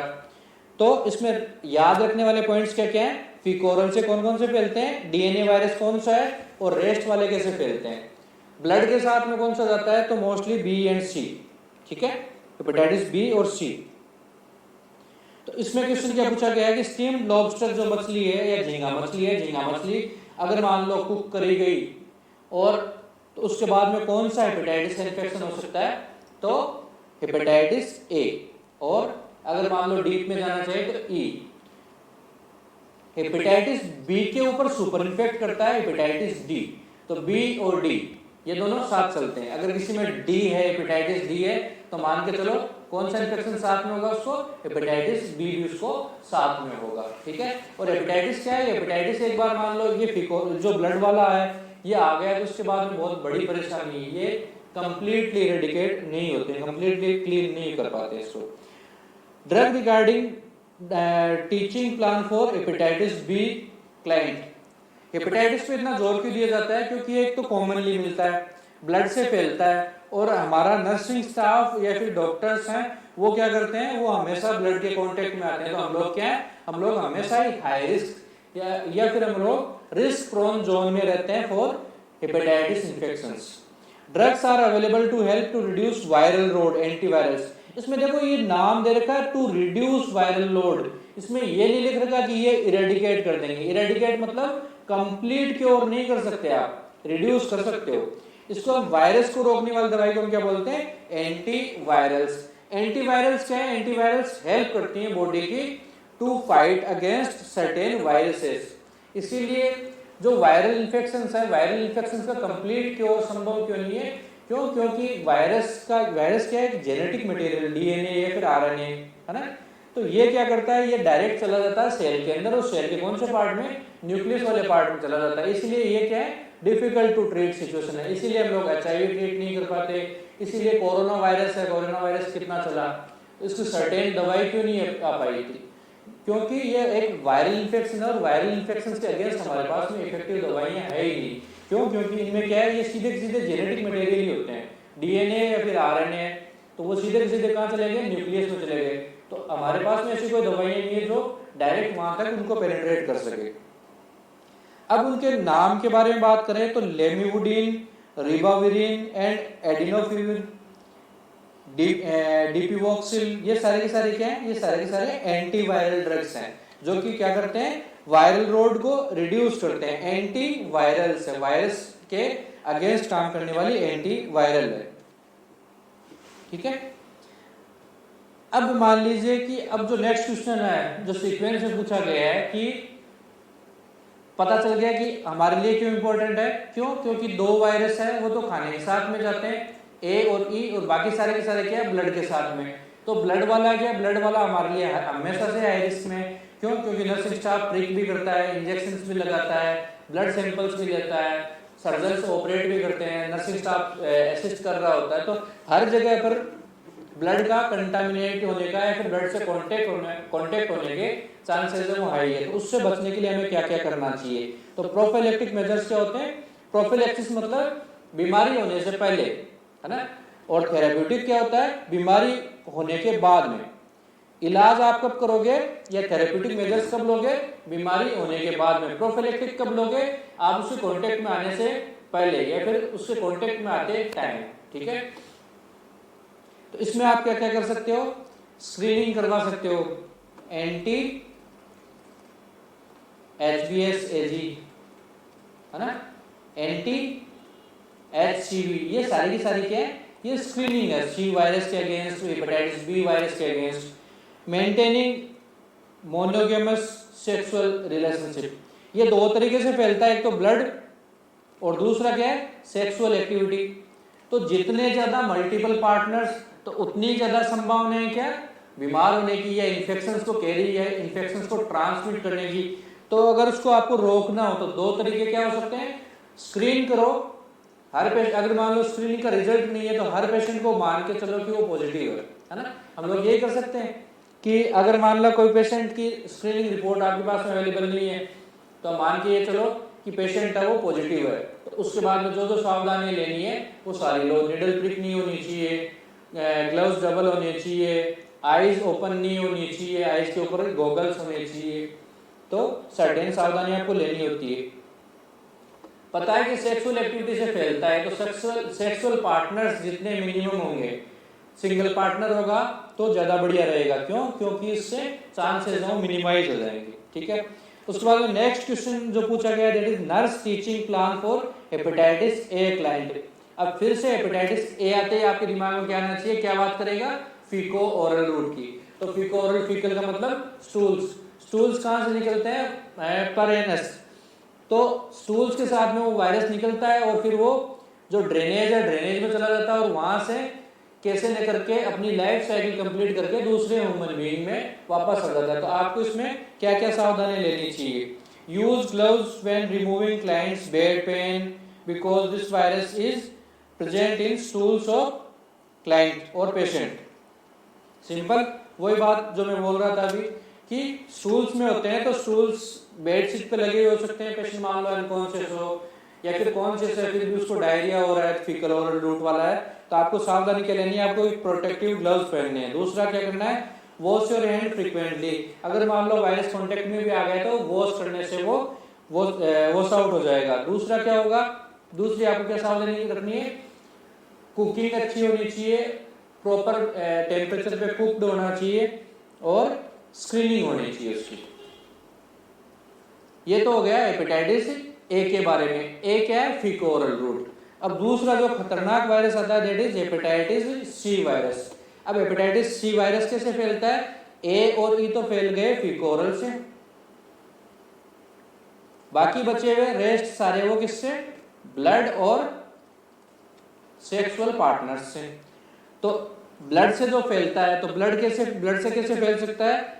तो इसमें याद रखने वाले पॉइंट्स क्या क्या हैं, फीको ओरल से कौन कौन से फैलते हैं, डीएनए वायरस कौन सा है, और रेस्ट वाले कैसे फैलते हैं। ब्लड के साथ में कौन सा जाता है, तो मोस्टली बी एंड सी, ठीक है, हेपेटाइटिस बी और सी। तो इसमें क्वेश्चन क्या पूछा गया है कि स्टीम्ड लॉबस्टर जो मछली है या झींगा मछली है, झींगा मछली अगर मान लो कुक करी गई और तो उसके बाद में कौन सा हेपेटाइटिस इन्फेक्शन हो सकता है, तो हेपेटाइटिस ए, और अगर मान लो डीप में जाना चाहिए तो ई। हेपेटाइटिस बी के ऊपर सुपर इन्फेक्ट करता है हेपेटाइटिस डी, तो बी और डी ये दोनों साथ चलते हैं। अगर किसी में डी है, हेपेटाइटिस डी है, तो मान के चलो कौन सा इन्फेक्शन साथ में होगा उसको, हेपेटाइटिस बी भी उसको साथ में होगा, ठीक है। और हेपेटाइटिस क्या है, हेपेटाइटिस एक बार मान लो ये जो ब्लड वाला है ये आ गया तो उसके बाद में बहुत बड़ी परेशानी है, ये कंप्लीटली इरेडिकेट नहीं होते, कंप्लीटली क्लीन नहीं कर पाते इसको। Drug regarding teaching plan for hepatitis B client. Hepatitis पे इतना जोर क्यों दिया जाता है, क्योंकि एक तो कॉमनली मिलता है, ब्लड से फैलता है, और हमारा नर्सिंग स्टाफ या फिर डॉक्टर्स हैं वो क्या करते हैं, वो हमेशा ब्लड के कांटेक्ट में आते हैं। तो हम लोग क्या है, हम लोग हमेशा ही हाई रिस्क या फिर हम लोग रिस्क प्रोन जोन में रहते हैं for hepatitis infections. Drugs are available to help to reduce viral load, antivirals. इसमें देखो ये नाम दे रखा है टू रिड्यूस वायरल लोड, इसमें ये नहीं लिख रखा कि ये इरेडिकेट कर देंगे। इरेडिकेट मतलब कंप्लीट क्योर नहीं कर सकते आप, रिड्यूस कर सकते हो। इसको हम वायरस को रोकने वाली दवाई को हम क्या बोलते हैं, एंटीवायरल्स। एंटीवायरल्स क्या है, एंटीवायरल्स हेल्प करती हैं बॉडी की to fight against certain viruses. इसीलिए जो वायरल इन्फेक्शंस है, वायरल इन्फेक्शंस का कंप्लीट क्योर संभव क्यों नहीं है, क्यों, क्योंकि वायरस क्या है, जेनेटिक मटेरियल, डीएनए या फिर आरएनए है ना। तो ये क्या करता है, ये डायरेक्ट चला जाता है सेल के अंदर, और सेल के कौन से पार्ट में, न्यूक्लियस वाले पार्ट में चला जाता है। इसलिए ये क्या है, डिफिकल्ट टू ट्रीट सिचुएशन है। इसीलिए हम लोग HIV ट्रीट नहीं कर पाते। इसीलिए कोरोना वायरस है, कोरोना वायरस कितना चला, इसकी सर्टेन दवाई क्यों नहीं आ पाई थी, क्योंकि ये एक वायरल इन्फेक्शन है, और वायरल इन्फेक्शन के अगेंस्ट हमारे पास में इफेक्टिव दवाइयां है ही नहीं। क्यों, क्योंकि इनमें क्या है, ये सीधे सीधे जेनेटिक मटेरियल ही होते हैं, डीएनए या फिर आरएनए, तो वो सीधे सीधे कहाँ चले गए, न्यूक्लियस में चले गए। तो हमारे पास में ऐसी कोई दवाइयां नहीं है जो डायरेक्ट वहां तक उनको पेनिट्रेट कर सके। अब उनके नाम के बारे में बात करें तो लेमिवुडिन, रिबाविरिन एंड एडिनोफिविर, डिपिवॉक्सिल, ये सारे के सारे क्या हैं, ये सारे के सारे एंटीवायरल ड्रग्स हैं जो कि क्या करते हैं, वायरल लोड को रिड्यूस करते हैं। एंटी वायरल्स है, वायरस के अगेंस्ट काम करने वाली एंटी वायरल है, ठीक है। अब मान लीजिए कि अब जो नेक्स्ट क्वेश्चन है, जो सीक्वेंस में पूछा गया है कि पता चल गया कि हमारे लिए क्यों इंपॉर्टेंट है, क्यों, क्योंकि दो वायरस है वो तो खाने के साथ में जाते हैं, ए और ई, और बाकी सारे के सारे क्या है, ब्लड के साथ में। तो ब्लड वाला क्या, ब्लड वाला हमारे लिए हमेशा से हाई रिस्क में, क्यों, क्योंकि नर्सिंग स्टाफ प्रिक भी करता है, इंजेक्शंस भी लगाता है, ब्लड सैंपल्स भी लेता है, सर्जन ऑपरेट भी करते हैं, नर्सिंग स्टाफ असिस्ट कर रहा होता है। तो हर जगह पर ब्लड का कंटामिनेट होने का या फिर ब्लड से कांटेक्ट होने के चांसेस है वो हाई है। तो उससे बचने के लिए हमें क्या क्या करना चाहिए, तो प्रोफिलैक्टिक मेजर्स क्या होते हैं, प्रोफिलैक्सिस मतलब बीमारी होने से पहले है ना, और थेरेप्यूटिक क्या होता है, बीमारी होने के बाद में। इलाज आप कब करोगे या थेरेप्यूटिक मेजर्स कब लोगे, बीमारी होने के बाद में। प्रोफिलैक्टिक कब लोगे, आप उसके कांटेक्ट में आने से पहले या फिर उसके कांटेक्ट में आते टाइम, ठीक है। तो इसमें आप क्या क्या कर सकते हो, स्क्रीनिंग करवा सकते हो, एंटी HBsAg है ना, एंटी HCV, ये सारी की सारी क्या है, ये स्क्रीनिंग है सी वायरस के अगेंस्ट, हेपेटाइटिस बी वायरस के against. Maintaining monogamous sexual relationship, ये दो तरीके से फैलता है, एक तो ब्लड और दूसरा क्या है, सेक्सुअल एक्टिविटी। तो जितने ज्यादा मल्टीपल पार्टनर्स तो उतनी ज्यादा संभावना है क्या, बीमार होने की या इन्फेक्शंस को कैरी है, इन्फेक्शंस को ट्रांसमिट करने की। तो अगर उसको आपको रोकना हो तो दो तरीके क्या हो सकते हैं, स्क्रीन करो हर पेशेंट, अगर मान लो स्क्रीनिंग का रिजल्ट नहीं है तो हर पेशेंट को मान के चलो कि वो पॉजिटिव है ना। हम लोग यही कर सकते हैं कि अगर मान लो कोई पेशेंट की स्क्रीनिंग रिपोर्ट आपके पास में अवेलेबल नहीं है तो मान के ये चलो कि पेशेंट है वो पॉजिटिव है, तो उसके बाद में जो जो सावधानी लेनी है वो सारी लो। निडल प्रिक नहीं होनी चाहिए, ग्लव्स डबल होने चाहिए, आईज ओपन नहीं होनी चाहिए, आईज के ऊपर गॉगल्स होने चाहिए। तो सर्टेन सावधानी आपको लेनी होती है। पता है कि सेक्सुअल एक्टिविटी से फैलता है, तो सेक्सुअल पार्टनर्स जितने मिनिमम होंगे सिंगल पार्टनर होगा तो ज्यादा बढ़िया रहेगा। क्यों? क्योंकि इससे चांसेस हैं मिनिमाइज हो जाएंगे। ठीक है, उसके बाद में नेक्स्ट क्वेश्चन जो पूछा गया that is nurse teaching plan for hepatitis a client. अब फिर से हेपेटाइटिस ए आते ही आपके दिमाग में क्या आना चाहिए, क्या बात करेगा, फीको ओरल रूट की। तो फीको ओरल, फीकल का मतलब स्टूल्स, स्टूल्स कहाँ से निकलते हैं, पर एनस। तो स्टूल्स के साथ में वो वायरस निकलता है और फिर वो जो ड्रेनेज है, ड्रेनेज में चला जाता है और वहां से कैसे न करके अपनी लाइफ साइकिल कंप्लीट करके दूसरे ह्यूमन बीइंग में वापस आ जाता है। तो आपको इसमें क्या क्या सावधानी लेनी चाहिए, use gloves when removing clients bed pain because this virus is present in stools of client और पेशेंट। सिंपल वही बात जो मैं बोल रहा था अभी कि स्टूल्स में होते हैं, तो स्टूल्स बेडशीट पे लगे हुए हो सकते हैं, पेशेंट मान लो अनकॉन्शियस हो या फिर कॉन्शियस है फिर भी उसको डायरिया हो रहा है, फीकल ओरल रूट वाला है, तो आपको सावधानी क्या लेनी है, आपको एक प्रोटेक्टिव ग्लव्स पहनने हैं। दूसरा क्या करना है, वॉश योर हैंड फ्रीक्वेंटली। अगर मान लो वायरस कांटेक्ट में भी आ गया तो वॉश करने से वो वॉश आउट हो जाएगा। दूसरा क्या होगा, दूसरी आपको क्या सावधानी रखनी है, कुकिंग अच्छी होनी चाहिए, प्रॉपर टेम्परेचर पे कुक्ड होना चाहिए और स्क्रीनिंग होनी चाहिए उसकी। ये तो हो गया हेपेटाइटिस ए के बारे में। ए क्या है, फीको ओरल रूट। अब दूसरा जो खतरनाक वायरस आता है that is hepatitis C virus. अब हेपेटाइटिस सी वायरस कैसे फैलता है, ए और ई तो फैल गए फीको ओरल से, बाकी बचे हुए रेस्ट सारे वो किससे, ब्लड और सेक्सुअल पार्टनर्स से। तो ब्लड से जो फैलता है, तो ब्लड से कैसे फैल सकता है,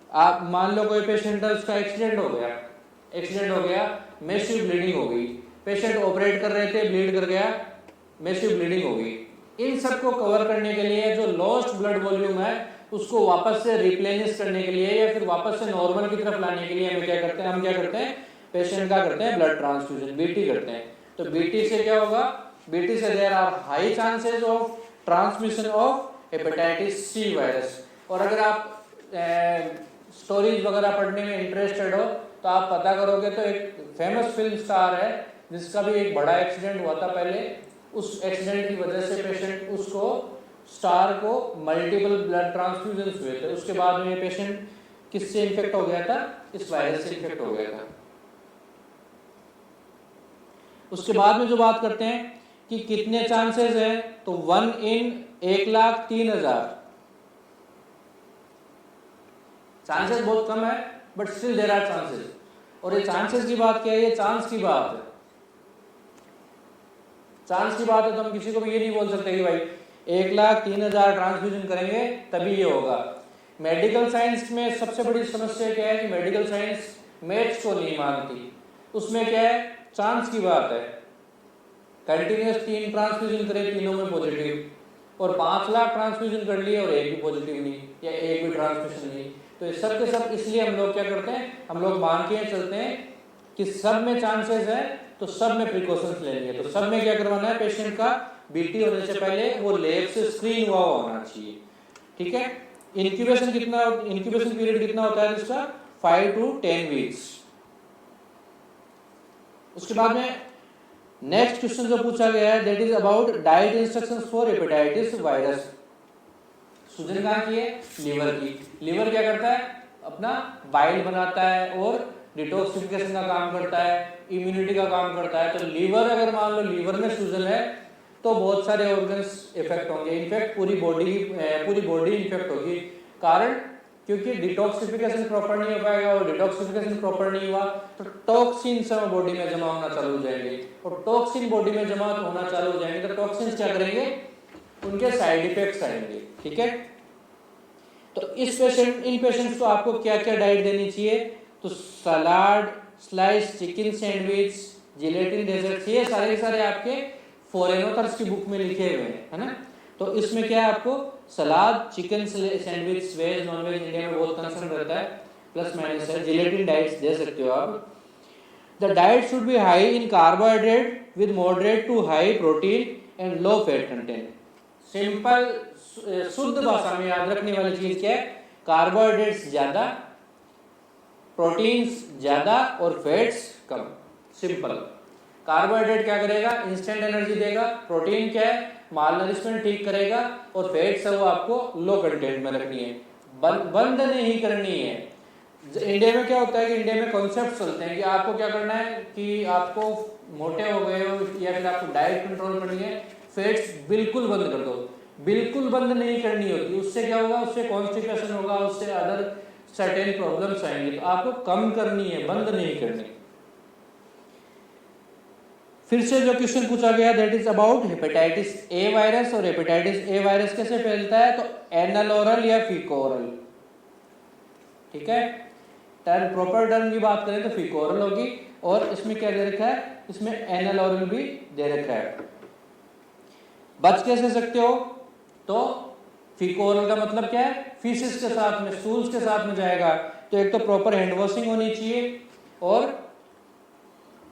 आप मान लो कोई पेशेंट है उसका एक्सीडेंट हो गया, मैसिव ब्लीडिंग हो गई, पेशेंट ऑपरेट कर रहे थे, ब्लीड कर गया, मैसिव ब्लीडिंग हो गई। इन सब को कवर करने के लिए जो लॉस्ट ब्लड वॉल्यूम है उसको वापस से रिप्लेनिश करने के लिए या फिर वापस से नॉर्मल की तरफ लाने के लिए हम क्या करते हैं, पेशेंट का करते हैं ब्लड ट्रांसफ्यूजन, बीटी करते हैं। तो बीटी से क्या होगा, बीटी से there are high chances of transmission of hepatitis C virus. और अगर आप स्टोरीज वगैरह पढ़ने में इंटरेस्टेड हो तो आप पता करोगे तो एक फेमस फिल्म स्टार है जिसका भी एक बड़ा एक्सीडेंट हुआ था पहले, उस एक्सीडेंट की वजह से पेशेंट उसको स्टार को मल्टीपल ब्लड ट्रांसफ्यूजन हुए थे। उसके बाद में पेशेंट किससे इन्फेक्ट हो गया था, इस वायरस से इन्फेक्ट हो गया था। उसके बाद में जो बात करते हैं कि कितने चांसेस हैं, तो 1 in 1,03,000। चांसेस बहुत कम है but still there are chances. और ये चांसेस की बात क्या है, ये चांस की बात है, चांस की बात है। तो हम किसी को भी ये नहीं बोल सकते कि भाई 1,03,000 ट्रांसफ्यूजन करेंगे तभी ये होगा। मेडिकल साइंस में सबसे बड़ी समस्या क्या है कि मेडिकल साइंस मैथ्स को नहीं मानती। उसमें क्या है, चांस की बात है। कंटिन्यूअस 3 ट्रांसफ्यूजन करे, तीनों में पॉजिटिव, और 5 लाख ट्रांसफ्यूजन कर लिए और एक भी पॉजिटिव नहीं या एक भी ट्रांसमिशन नहीं। तो ये सब के सब इसलिए हम लोग क्या करते हैं, हम लोग मान के चलते हैं कि सब में चांसेस है तो सब में प्रिकॉशंस लेनी है। तो सब में क्या करवाना है, पेशेंट का बीटी होने से पहले वो लैब से स्क्रीन हुआ होना चाहिए। ठीक है, इंक्यूबेशन पीरियड कितना होता है इसका, 5 to 10 वीक्स। उसके बाद में नेक्स्ट क्वेश्चन जो पूछा गया है that is about diet instructions for hepatitis virus. सूजन कहाँ की है, लीवर की। लीवर क्या करता है, अपना बाइल बनाता है और डिटॉक्सिफिकेशन का काम करता है, इम्यूनिटी का काम करता है। तो लीवर, अगर मान लो लीवर में सूजन है तो बहुत सारे ऑर्गन्स इफेक्ट होंगे, इनफैक्ट पूरी बॉडी इफेक्ट होगी। कारण क्योंकि डिटॉक्सिफिकेशन प्रॉपर नहीं हो पाएगा, और डिटॉक्सिफिकेशन प्रॉपर नहीं हुआ तो टॉक्सिन सब बॉडी में जमा होना चालू हो जाएंगे, और टॉक्सिन बॉडी में जमा होना चालू हो जाएंगे तो टॉक्सिन क्या करेंगे, उनके साइड इफेक्ट्स आएंगे। ठीक है, तो इन पेशेंट्स को आपको क्या क्या डाइट देनी चाहिए, तो salad, slice chicken sandwich, gelatin dessert, ये सारे आपके फॉरेन ऑथर्स की बुक में लिखे हुए हैं, है ना। तो इसमें क्या है, आपको salad, chicken sandwich, veg non veg India में बहुत कंसर्न रहता है, प्लस माइनस है, जिलेटिन डाइट्स दे सकते हो आप। The diet should be high in carbohydrate with moderate to high protein and low fat content. Simple शुद्ध भाषा में याद रखने वाली चीज क्या है, कार्बोहाइड्रेट्स ज्यादा, प्रोटीन्स ज्यादा और फैट्स कम। सिंपल। कार्बोहाइड्रेट क्या करेगा, इंस्टेंट एनर्जी देगा। प्रोटीन क्या है, माल नरिशमेंट ठीक करेगा, और फैट्स है वो आपको लो कंटेंट में रखनी है, बंद नहीं करनी है। इंडिया में क्या होता है कि इंडिया में कॉन्सेप्ट चलते हैं कि आपको क्या करना है कि आपको मोटे हो गए हो या फिर आपको डाइट कंट्रोल करनी है, फैट्स बिल्कुल बंद कर दो। बिल्कुल बंद नहीं करनी होती, उससे क्या होगा, उससे कॉन्स्टिपेशन होगा, उससे अदर सर्टेन प्रॉब्लम्स आएंगी। तो आपको कम करनी है, बंद नहीं करनी। फिर से जो क्वेश्चन पूछा गया that is about hepatitis A virus, और हेपेटाइटिस ए वायरस कैसे फैलता है, तो एनल ओरल या फीकोरल। ठीक है, टर्म प्रॉपर टर्म की बात करें तो फीकोरल होगी, और इसमें क्या दे रखा है, इसमें एनल ओरल भी दे रखा है। बच कैसे सकते हो, तो फीकोरल का मतलब क्या है, फीसिस के साथ में, स्टूल्स के साथ में जाएगा। तो एक तो प्रॉपर हैंड वॉशिंग होनी चाहिए, और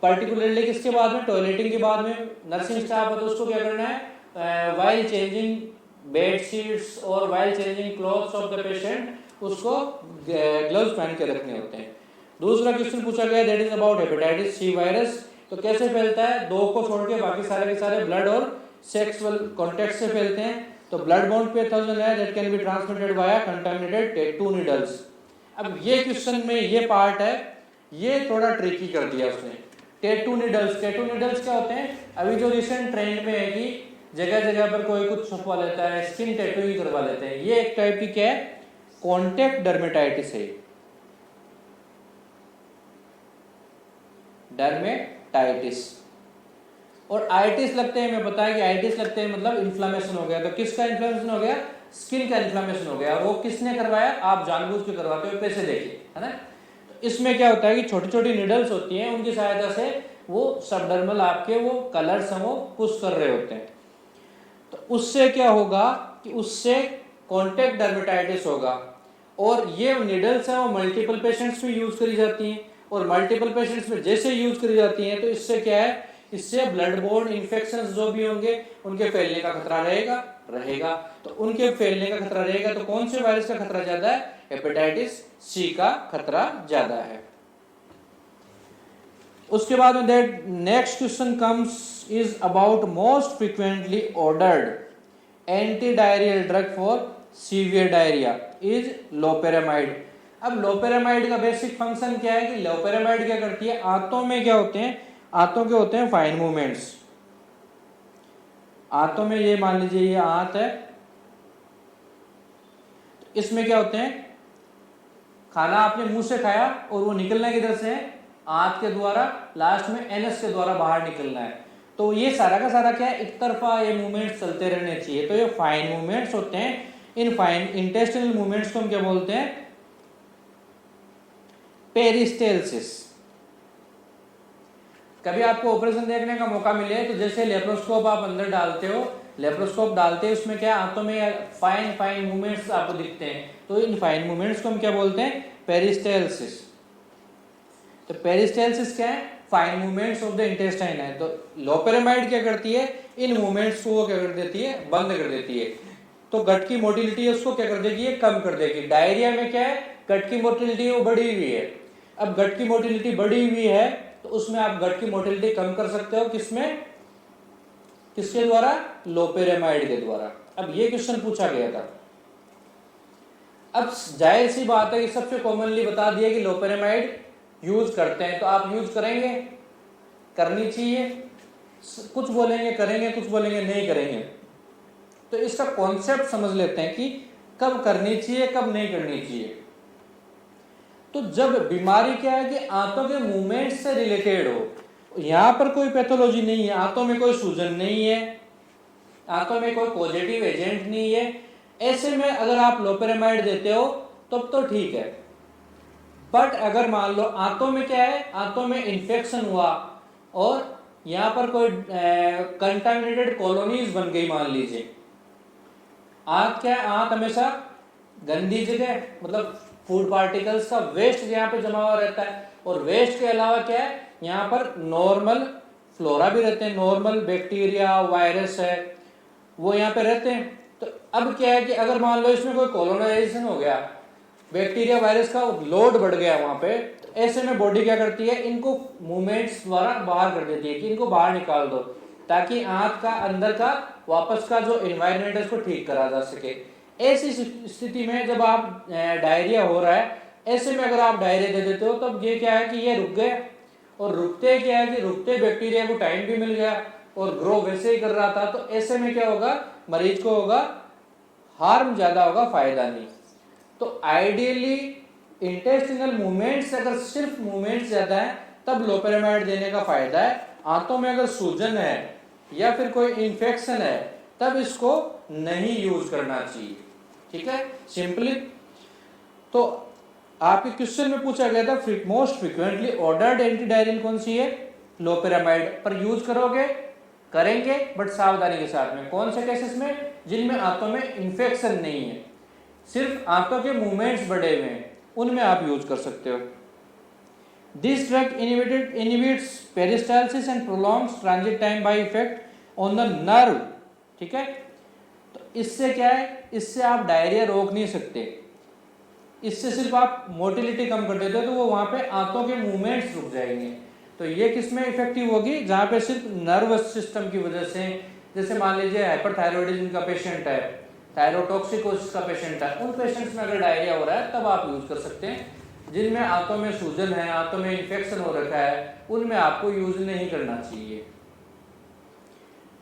पर्टिकुलरली किसके बाद में, टॉयलेटिंग के बाद में नर्सिंग स्टाफ है तो उसको क्या करना है, वाइल चेंजिंग बेड शीट्स और while changing clothes of the patient उसको ग्लव्स पहन के रखने होते हैं। दूसरा क्वेश्चन पूछा गया that is about hepatitis C virus. तो कैसे फैलता है, दो को छोड़ के बाकी सारे के सारे ब्लड और सेक्सुअल कॉन्टेक्ट से फैलते हैं। तो ब्लड बाउंड पैथोजन है that can be transmitted via contaminated tattoo needles. अब ये क्वेश्चन में ये पार्ट है, ये थोड़ा ट्रिकी कर दिया उसने। टैटू नीडल्स, टैटू नीडल्स क्या होते हैं, अभी जो रिसेंट ट्रेंड में है कि जगह जगह पर कोई कुछ छपवा लेता है, स्किन टैटूइंग करवा लेते हैं, ये एक टाइप की क्या है, कॉन्टैक्ट डर्मेटाइटिस है। डर्मेटाइटिस और आइटिस लगते हैं, मैं बताया कि आइटिस लगते हैं मतलब इन्फ्लामेशन हो गया। तो किसका इन्फ्लामेशन हो गया, स्किन का इन्फ्लामेशन हो गया। वो किसने करवाया, आप जानबूझ के करवाते हो, पैसे देके, है ना। तो इसमें क्या होता है कि छोटी छोटी निडल्स होती हैं, उनकी सहायता से वो सबडर्मल आपके वो कलर्स हैं वो पुश कर रहे होते हैं। तो उससे क्या होगा कि उससे कॉन्टैक्ट डर्मेटाइटिस होगा। और ये निडल्स हैं वो मल्टीपल पेशेंट्स में यूज करी जाती हैं, और मल्टीपल पेशेंट्स में जैसे यूज करी जाती हैं तो इससे क्या है, इससे ब्लड बोर्न इन्फेक्शंस जो भी होंगे उनके फैलने का खतरा रहेगा। तो उनके फैलने का खतरा रहेगा, तो कौन से वायरस का खतरा ज्यादा है, हेपेटाइटिस सी का खतरा ज्यादा है। उसके बाद में that next question comes is about most frequently ordered anti diarrhoeal drug for severe diarrhoea is loperamide. अब लोपेरामाइड का बेसिक फंक्शन क्या है कि लोपेरामाइड क्या करती है, आंतों में क्या होते हैं, आंतों के होते हैं फाइन मूवमेंट्स। आंतों में ये मान लीजिए ये आंत है, तो इसमें क्या होते हैं, खाना आपने मुंह से खाया और वो निकलना किधर से है, आंत के द्वारा, लास्ट में एनस के द्वारा बाहर निकलना है। तो ये सारा का सारा क्या है, एक तरफा ये मूवमेंट्स चलते रहने चाहिए। तो ये फाइन मूवमेंट्स होते हैं। इन फाइन इंटेस्टिनल मूवमेंट्स को हम क्या बोलते हैं, पेरिस्टेल्सिस। कभी आपको ऑपरेशन देखने का मौका मिले तो जैसे लेप्रोस्कोप आप अंदर डालते हो, लेप्रोस्कोप डालते हैं उसमें क्या आंतों में फाइन फाइन मूवमेंट्स आपको दिखते हैं। तो इन फाइन मूवमेंट्स को हम क्या बोलते हैं, पेरिस्टेल्सिस। तो पेरिस्टेल्सिस क्या है, fine movements of the intestine है। तो लोपेरामाइड क्या करती है, इन मूवमेंट्स को क्या कर देती है, बंद कर देती है। तो गट की मोटिलिटी है उसको क्या कर देगी, कम कर देगी। डायरिया में क्या है, गट की मोटिलिटी वो बढ़ी हुई है। अब गट की मोटिलिटी बढ़ी हुई है तो उसमें आप गट की मोटिलिटी कम कर सकते हो, किसमें, किसके द्वारा, लोपेरामाइड के द्वारा। अब ये क्वेश्चन पूछा गया था। अब जाहिर सी बात है कि सबसे कॉमनली बता दिया कि लोपेरामाइड यूज करते हैं, तो आप यूज करेंगे, करनी चाहिए। कुछ बोलेंगे करेंगे, कुछ बोलेंगे नहीं करेंगे। तो इसका कॉन्सेप्ट समझ लेते हैं कि कब करनी चाहिए, कब नहीं करनी चाहिए। तो जब बीमारी क्या है कि आंतों के मूवमेंट से रिलेटेड हो, यहां पर कोई पैथोलॉजी नहीं है, आंतों में कोई सूजन नहीं है, आंतों में कोई पॉजिटिव एजेंट नहीं है, ऐसे में अगर आप लोपेरामाइड देते हो तब तो ठीक है। बट अगर मान लो आंतों में क्या है, आंतों में इन्फेक्शन हुआ और यहां पर कोई कंटामिनेटेड कॉलोनीज बन गई, मान लीजिए। आंत क्या है, आंत हमेशा गंदी जगह, मतलब फूड पार्टिकल्स का वेस्ट यहाँ पे जमा हुआ रहता है। और वेस्ट के अलावा क्या है, यहाँ पर नॉर्मल फ्लोरा भी रहते हैं, नॉर्मल बैक्टीरिया वायरस है वो यहाँ पे रहते हैं। तो अब क्या है कि अगर मान लो इसमें कोई कॉलोनाइजेशन हो गया, बैक्टीरिया वायरस का लोड बढ़ गया वहां पे, तो ऐसे में बॉडी क्या करती है, इनको मूवमेंट्स द्वारा बाहर कर देती है कि इनको बाहर निकाल दो। ताकि आंत का अंदर का वापस का जो एनवायरनमेंट है उसको ठीक करा जा सके। ऐसी स्थिति में जब आप डायरिया हो रहा है, ऐसे में अगर आप डायरिया दे देते हो तब ये क्या है कि ये रुक गया, और रुकते क्या है कि रुकते बैक्टीरिया को टाइम भी मिल गया और ग्रो वैसे ही कर रहा था। तो ऐसे में क्या होगा, मरीज को होगा हार्म ज्यादा होगा, फायदा नहीं। तो आइडियली इंटेस्टिनल मूवमेंट्स, अगर सिर्फ मूवमेंट्स ज्यादा है तब लोपेरामाइड देने का फायदा है। आंतों में अगर सूजन है या फिर कोई इन्फेक्शन है तब इसको नहीं यूज करना चाहिए। ठीक है, सिंपली। तो आपके क्वेश्चन में पूछा गया था मोस्ट फ्रीक्वेंटली ऑर्डर्ड एंटीडायरियल कौन सी है, लोपेरामाइड। पर यूज करोगे, करेंगे बट सावधानी के साथ में। कौन से केसेस में, जिनमें आंतों में इन्फेक्शन नहीं है, सिर्फ आंतों के मूवमेंट्स बढ़े हुए हैं, उनमें आप यूज कर सकते हो। This drug inhibits peristalsis and prolongs transit time by effect on the nerve. ठीक है, तो इससे क्या है, इससे आप डायरिया रोक नहीं सकते, इससे सिर्फ आप मोटिलिटी कम कर देते हो, तो वो वहां पे आंतों के मूवमेंट्स रुक जाएंगे। तो ये किसमें इफेक्टिव होगी, जहां पे सिर्फ नर्वस सिस्टम की वजह से, जैसे मान लीजिए हाइपरथायरॉयडिज्म का पेशेंट है, थायरोटॉक्सिकोसिस का पेशेंट है, उन पेशेंट्स में अगर डायरिया हो रहा है तब आप यूज कर सकते हैं। जिनमें आंतों में सूजन है, आंतों में इन्फेक्शन हो रखा है, उनमें आपको यूज नहीं करना चाहिए।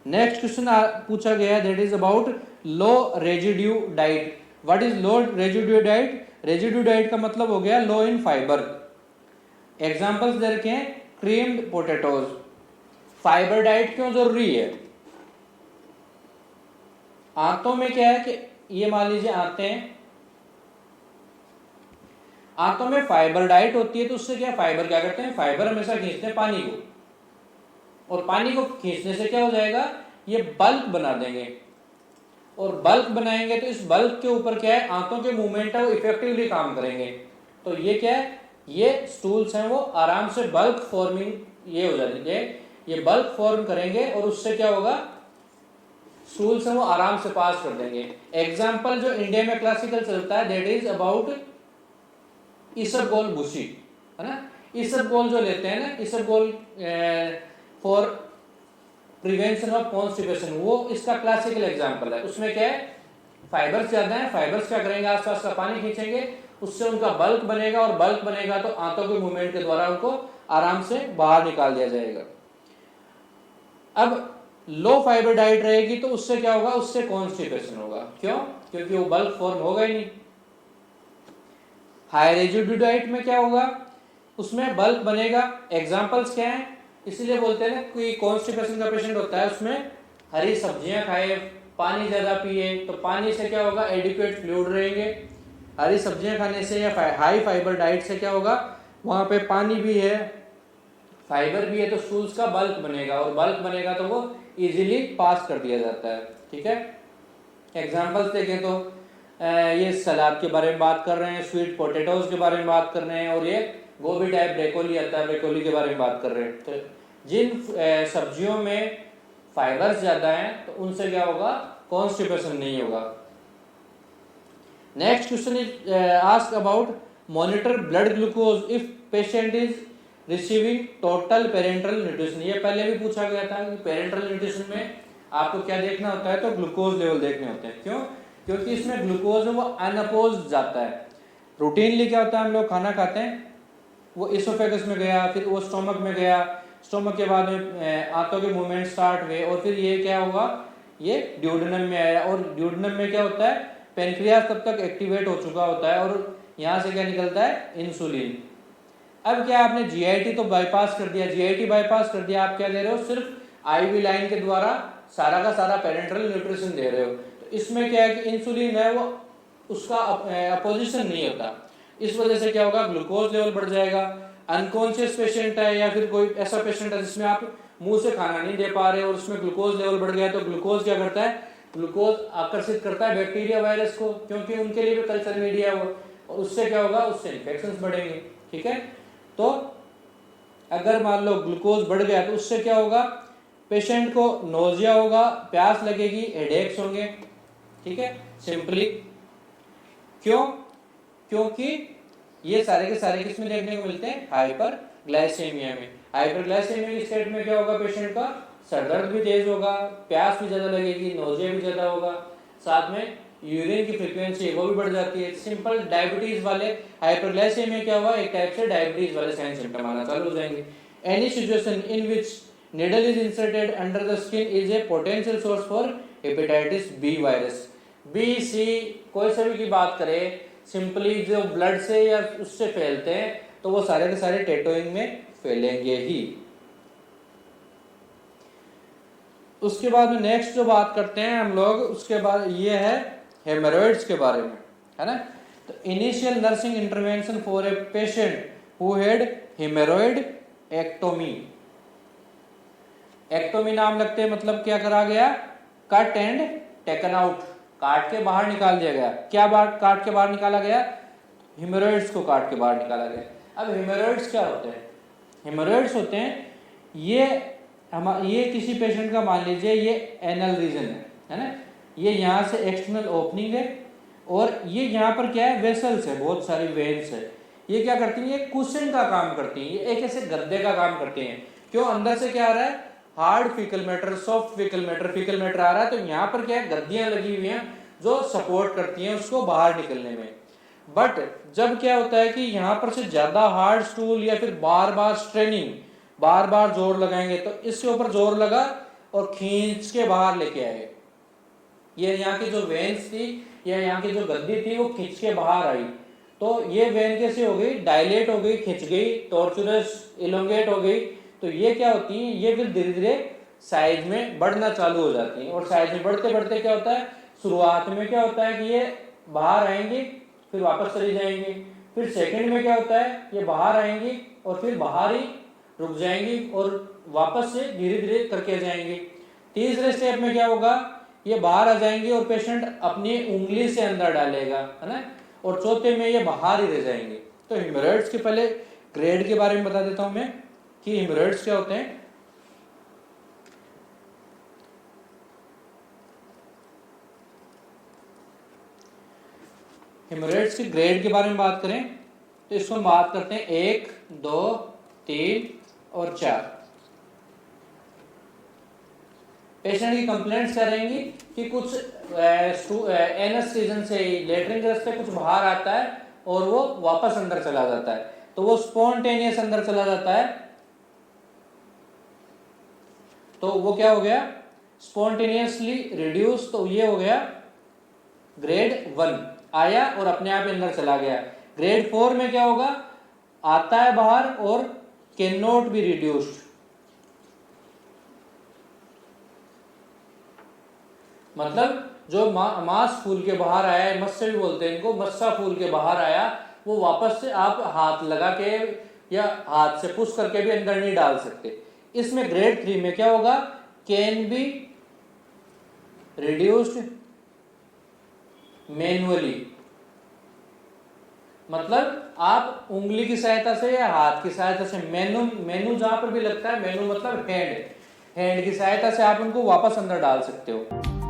नेक्स्ट क्वेश्चन पूछा गया है, that is about low residue diet. What is low residue diet? Residue diet का मतलब हो गया लो इन फाइबर। एग्जांपल्स दे रखे हैं, क्रीम्ड पोटैटोज। फाइबर डाइट क्यों जरूरी है? आंतों में क्या है कि ये मान लीजिए आंतों में फाइबर डाइट होती है, तो उससे क्या, फाइबर क्या करते हैं, फाइबर हमेशा खींचते हैं पानी को, और पानी को खींचने से क्या हो जाएगा, ये बल्क बना देंगे, और बल्क बनाएंगे तो इस बल्क के ऊपर क्या है, आंतों के मूवमेंट है वो इफेक्टिवली काम करेंगे। तो ये क्या है, ये स्टूल्स हैं वो आराम से बल्क फॉर्मिंग ये हो जाएंगे, ये बल्क फॉर्म करेंगे और उससे क्या होगा, स्टूल्स हैं वो आराम से पास कर देंगे। एग्जाम्पल जो इंडिया में क्लासिकल चलता है, दैट इज अबाउट इसबगोल भूसी, है ना। इसबगोल जो लेते हैं ना, इसबगोल फॉर प्रिवेंशन ऑफ कॉन्स्टिपेशन, वो इसका क्लासिकल एग्जांपल है। उसमें क्या है, फाइबर्स ज्यादा है, फाइबर्स क्या करेंगे, आसपास का पानी खींचेंगे, उससे उनका बल्क बनेगा, और बल्क बनेगा तो आंतों के मूवमेंट के द्वारा उनको आराम से बाहर निकाल दिया जाएगा। अब लो फाइबर डाइट रहेगी तो उससे क्या होगा, उससे कॉन्स्टिपेशन होगा। क्यों? क्योंकि वो बल्क फॉर्म होगा ही नहीं। हाई रेजिड्यू डाइट में क्या होगा, उसमें बल्क बनेगा। एग्जांपल्स क्या है, इसीलिए बोलते हैं ना, कोई कॉन्स्टिपेशन का पेशेंट होता है, उसमें हरी सब्जियां खाए, पानी ज्यादा पिए, तो पानी से क्या होगा, एडिक्वेट फ्लूइड रहेंगे। हरी सब्जियां खाने से या हाई फाइबर डाइट से क्या होगा, वहां पे पानी भी है, फाइबर भी है, तो स्टूल्स का बल्क बनेगा, और बल्क बनेगा तो वो इजीली पास कर दिया जाता है। ठीक है, एग्जांपल्स देखें तो ये सलाद के बारे में बात कर रहे हैं, स्वीट पोटैटोज के बारे में बात कर रहे हैं, और ये गोभी टाइप ब्रोकोली आता है, ब्रोकोली के बारे में बात कर रहे हैं। तो जिन सब्जियों में फाइबर्स ज्यादा हैं तो उनसे क्या होगा, कॉन्स्टिपेशन नहीं होगा। Next question is ask about monitor blood glucose if patient is receiving total parental nutrition. ये पहले भी पूछा गया था कि पेरेंटल न्यूट्रिशन में आपको क्या देखना होता है, तो ग्लूकोज लेवल देखने होते हैं। क्यों? क्योंकि इसमें ग्लूकोज है वो अनअपोज्ड जाता है। रूटीनली क्या होता है, हम लोग खाना खाते हैं, वो इसोफेगस में गया, फिर वो स्टोमक में गया, स्टोमक के बाद में आंतों के मूवमेंट स्टार्ट हुए, और फिर ये क्या होगा, ये ड्यूडेनम में आया, और ड्यूडेनम में क्या होता है, पेनक्रियास तब तक एक्टिवेट हो चुका होता है, और यहाँ से क्या निकलता है, इंसुलिन। अब क्या आपने जीआईटी तो बाईपास कर दिया, जीआईटी बाईपास कर दिया, आप क्या दे रहे हो, सिर्फ आईवी लाइन के द्वारा सारा का सारा पेरेंटल न्यूट्रिशन दे रहे हो। तो इसमें क्या है कि इंसुलिन है वो उसका अपोजिशन नहीं होता, इस वजह से क्या होगा, ग्लूकोज लेवल बढ़ जाएगा। अनकॉन्शियस पेशेंट है या फिर कोई ऐसा पेशेंट है जिसमें आप मुंह से खाना नहीं दे पा रहे और उसमें ग्लूकोज लेवल बढ़ गया, तो ग्लूकोज क्या करता है, ग्लूकोज आकर्षित करता है बैक्टीरिया वायरस को, क्योंकि उनके लिए भी कल्चर मीडिया है वो, और उससे क्या होगा, उससे इन्फेक्शंस बढ़ेंगे। ठीक है, तो अगर मान लो ग्लूकोज बढ़ गया तो उससे क्या होगा, पेशेंट को नोजिया होगा, प्यास लगेगी, हेडेक्स होंगे। ठीक है, सिंपली। क्यों? क्योंकि ये सारे के सारे किसमें देखने को मिलते हैं, हाइपर ग्लाइसेमिया में। हाइपर ग्लाइसेमिया स्टेट में क्या होगा, पेशेंट का सरदर्द भी तेज होगा, प्यास भी ज्यादा लगेगी, नोजिया भी ज्यादा होगा, साथ में यूरिन की फ्रीक्वेंसी वो भी बढ़ जाती है। सिंपल डायबिटीज वाले, हाइपरग्लाइसेमिया क्या हुआ, एक टाइप से डायबिटीज वाले साइन सिम्टम आना चालू हो जाएंगे। Any situation in which needle is inserted under the skin is a potential source for hepatitis B virus। B C कोई सभी की बात करें, सिंपली जो ब्लड से या उससे फैलते हैं तो वो सारे के सारे टैटूइंग में फैलेंगे ही। उसके बाद में नेक्स्ट जो बात करते हैं हम लोग, उसके बाद ये है हेमोरॉइड्स के बारे में, है ना। तो initial nursing intervention for a patient who had haemorrhoidectomy. Ectomy नाम लगते हैं, मतलब क्या करा गया, कट एंड टेकन आउट, काट के बाहर निकाल दिया गया। क्या बात काट के बाहर निकाला गया, हेमोरॉइड्स को काट के बाहर निकाला गया। अब हेमोरॉइड्स क्या होते हैं, हेमोरॉइड्स होते हैं ये किसी पेशेंट का मान लीजिए ये एनल रीजन है ना, ये यहाँ से एक्सटर्नल ओपनिंग है और ये यहाँ पर क्या है, वेसल्स है, बहुत सारी वेन्स है। ये क्या करती हैं, ये कुशन का काम करती हैं, ये एक ऐसे गद्दे का काम करते हैं। क्यों, अंदर से क्या आ रहा है, hard faecal matter, soft faecal matter आ रहा है, तो यहाँ पर क्या है, गद्दियां लगी हुई हैं जो सपोर्ट करती हैं उसको बाहर निकलने में। बट जब क्या होता है कि यहाँ पर से ज्यादा हार्ड स्टूल या फिर बार बार स्ट्रेनिंग, बार बार जोर लगाएंगे, तो इसके ऊपर जोर लगा और खींच के बाहर लेके आए। ये यहाँ की जो वेन्स थी या यहाँ की जो गद्दी थी वो खींच के बाहर आई, तो ये वेन कैसे हो गई, डायलेट हो गई, खिंच गई, टॉर्चुरस इलोंगेट हो गई। तो ये क्या होती है, ये फिर धीरे धीरे साइज में बढ़ना चालू हो जाती है। और साइज में बढ़ते बढ़ते क्या होता है, शुरुआत में क्या होता है कि ये बाहर आएंगी फिर वापस चली जाएंगी, फिर सेकंड में क्या होता है, ये बाहर आएंगी और फिर बाहर ही रुक जाएंगी और वापस से धीरे धीरे करके जाएंगी। तीसरे स्टेप में क्या होगा, ये बाहर आ जाएंगी और पेशेंट अपनी उंगली से अंदर डालेगा, है ना, और चौथे में ये बाहर ही रह जाएंगे। तो हेमोरॉइड्स के पहले ग्रेड के बारे में बता देता हूं मैं कि हेमोरॉइड्स क्या होते हैं। हेमोरॉइड्स के ग्रेड के बारे में बात करें तो इसको हम बात करते हैं 1, 2, 3 और 4। पेशेंट की कंप्लेंट्स क्या रहेंगी कि कुछ एनस रीजन से लेटरिन के रास्ते कुछ बाहर आता है और वो वापस अंदर चला जाता है, तो वो स्पॉन्टेनियस अंदर चला जाता है, तो वो क्या हो गया, स्पॉन्टेनियसली रिड्यूस। तो ये हो गया ग्रेड 1, आया और अपने आप अंदर चला गया। ग्रेड 4 में क्या होगा, आता है बाहर और कैन नॉट बी रिड्यूस्ड, मतलब जो मास फूल के बाहर आया है, मस्से भी बोलते हैं इनको, मस्सा फूल के बाहर आया, वो वापस से आप हाथ लगा के या हाथ से पुश करके भी अंदर नहीं डाल सकते। इसमें ग्रेड 3 में क्या होगा, कैन बी रिड्यूस्ड मैन्युअली, मतलब आप उंगली की सहायता से या हाथ की सहायता से, मेनू जहां पर भी लगता है, मेनू मतलब हैंड की सहायता से आप उनको वापस अंदर डाल सकते हो।